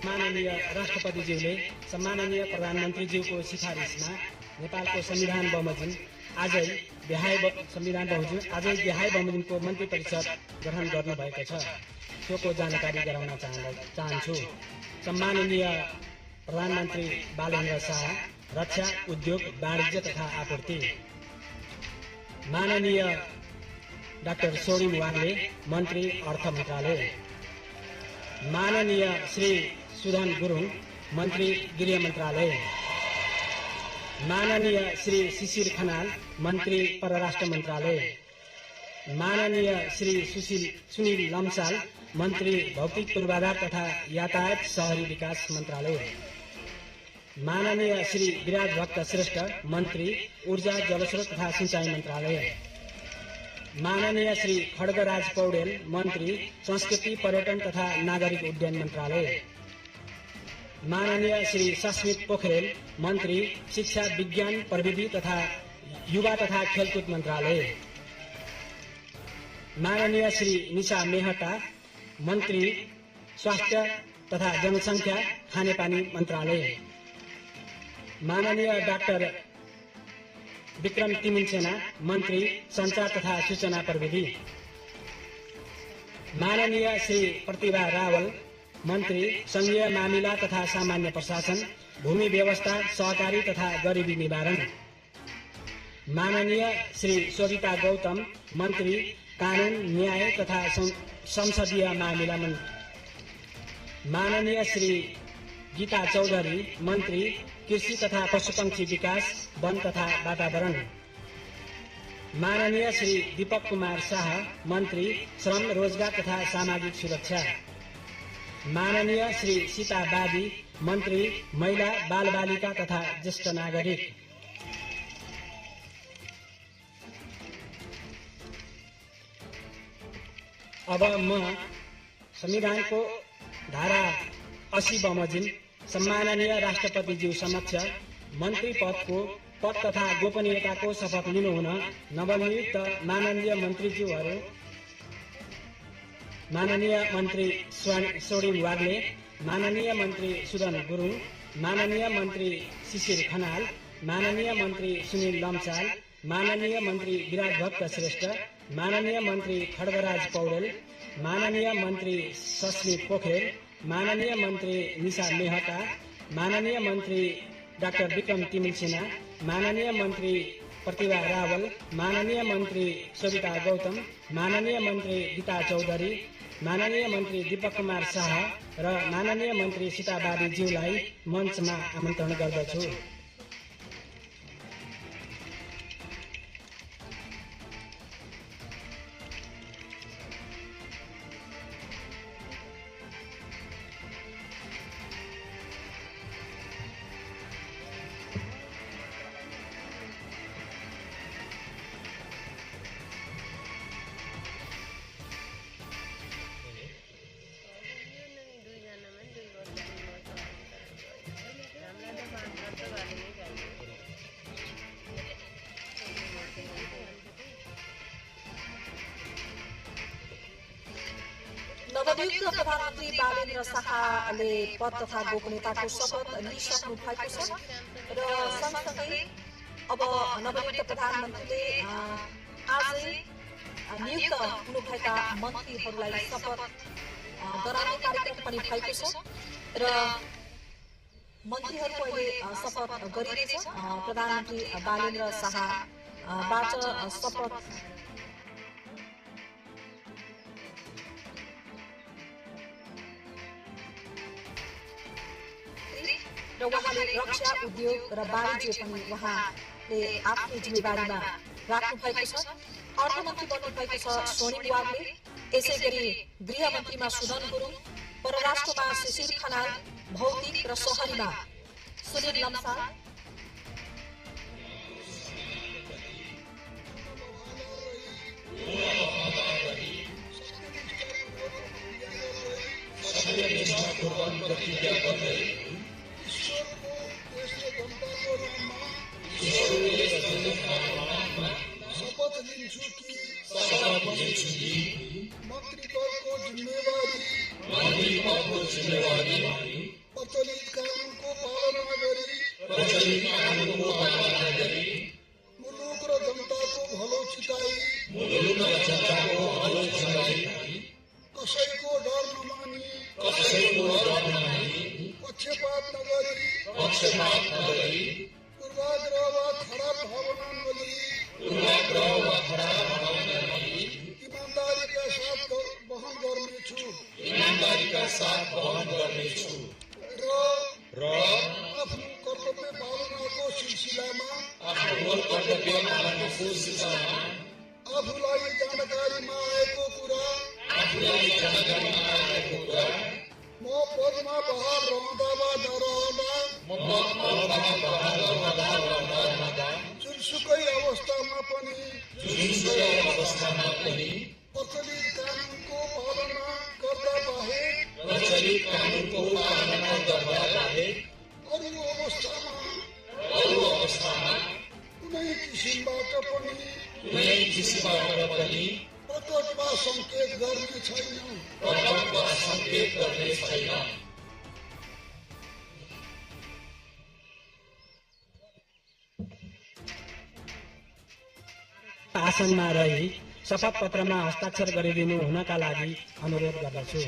माननीय राष्ट्रपतिज्यूले सम्माननीय प्रधानमन्त्रीज्यूको सिफारिसमा नेपालको संविधान बमोजिम आजै बिहाई बमोजिमको मन्त्री परिषद गठन गर्नुभएको छ। सोको जानकारी गराउन चाहन्छु। सम्माननीय प्रधानमन्त्री बालेन्द्र शाह, रक्षा, उद्योग, वाणिज्य तथा आपूर्ति। माननीय डाक्टर सोरिम वाग्ले, मन्त्री अर्थ मन्त्रालय। माननीय श्री सुधन गुरुङ, मन्त्री गृह मन्त्रालय। माननीय श्री शिशिर खनाल, मन्त्री परराष्ट्र मन्त्रालय। माननीय श्री सुनील लम्साल, मन्त्री भौतिक पूर्वाधार तथा यातायात शहरी विकास मन्त्रालय। माननीय श्री विराज भक्त श्रेष्ठ, मन्त्री ऊर्जा जलस्रोत तथा सिंचाई मन्त्रालय। माननीय श्री खड्गराज पौडेल, मन्त्री संस्कृति पर्यटन तथा नागरिक उड्डयन मन्त्रालय। माननीय श्री सस्मित पोखरेल, मन्त्री शिक्षा विज्ञान प्रविधि तथा युवा तथा खेलकुद मन्त्रालय। माननीय श्री निशा मेहता, मन्त्री स्वास्थ्य तथा जनसङ्ख्या खानेपानी मन्त्रालय। माननीय डाक्टर विक्रम तिमिनसेना, मन्त्री सञ्चार तथा सूचना प्रविधि। माननीय श्री प्रतिभा रावल, मन्त्री संघीय मामिला तथा सामान्य प्रशासन, भूमि व्यवस्था, सहकारी तथा गरिबी निवारण। माननीय श्री शोभिता गौतम, मन्त्री कानून, न्याय तथा संसदीय मामिला मन्त्री। माननीय श्री गीता चौधरी, मन्त्री कृषि तथा पशुपक्षी विकास, वन तथा वातावरण। माननीय श्री दीपक कुमार शाह, मन्त्री श्रम, रोजगार तथा सामाजिक सुरक्षा। माननीय श्री सीता बादी, मन्त्री महिला, बालबालिका तथा ज्येष्ठ नागरिक। अब म संविधानको धारा 80 बमोजिम सम्माननीय राष्ट्रपतिज्यू समक्ष मन्त्री पद तथा गोपनीयताको शपथ लिनुहुन नवनियुक्त माननीय मन्त्रीज्यूहरू माननीय मन्त्री सोरिम वाग्ले, माननीय मन्त्री सुधन गुरुङ, माननीय मन्त्री शिशिर खनाल, माननीय मन्त्री सुनील लम्साल, माननीय मन्त्री विराज भक्त श्रेष्ठ, माननीय मन्त्री खड्गराज पौडेल, माननीय मन्त्री सस्मित पोखरेल, माननीय मन्त्री निशा मेहता, माननीय मन्त्री डाक्टर विक्रम तिमिनसेना, माननीय मन्त्री प्रतिभा रावल, माननीय मन्त्री शोभिता गौतम, माननीय मन्त्री गीता चौधरी, माननीय मन्त्री दीपक कुमार शाह र माननीय मन्त्री सीताबादी ज्यूलाई मञ्चमा आमन्त्रण गर्दछु। नवनियुक्त प्रधानमन्त्री बालेन्द्र शाहले पद तथा गोपनीयताको शपथ लिइसक्नु भएको छ र सँगसँगै अब नवनियुक्त प्रधानमन्त्रीले आजै नियुक्त हुनुभएका मन्त्रीहरूलाई शपथ गराउने कार्यक्रम पनि भएको छ र मन्त्रीहरूको अहिले शपथ गरिनेछ। प्रधानमन्त्री बालेन्द्र शाहबाट शपथ र उहाँले रक्षा, उद्योग र वाणिज्य पनि उहाँले आफ्नो जिम्मेवारीमा राख्नु भएको छ। अर्थमन्त्री बन्नु भएको छ सोनिम वाग्ले, यसै गरी गृहमन्त्रीमा सुधन गुरुङ, परराष्ट्रमा शिशिर खनाल, भौतिक र शहरीमा सुनील लम्साल, शपथ लिन्छु कि मन्त्री पदको जिम्मेवारी प्रचलित कानुनको पालना गरी मुलुक र जनताको भलो छिटाई कसैको डर नमानी पक्षपात नगरी पूर्वाग्रह वा खराब भावना नगरी ईमानदारीका साथ वहन गर्नेछु र आफ्नो कर्तव्य पालनाको सिलसिलामा आफूलाई जानकारीमा आएको कुरा म पदमा बहाल रहँदा वा नरहँदा जुनसुकै अवस्थामा पनि प्रचलित कानुनको पालना गर्दा बाहेक अरू अवस्थामा कुनै किसिमबाट पनि प्रकटमा संकेत गर्ने छैन। आसनमा रही शपथ पत्रमा हस्ताक्षर गरिदिनु हुनका लागि अनुरोध गर्दछु।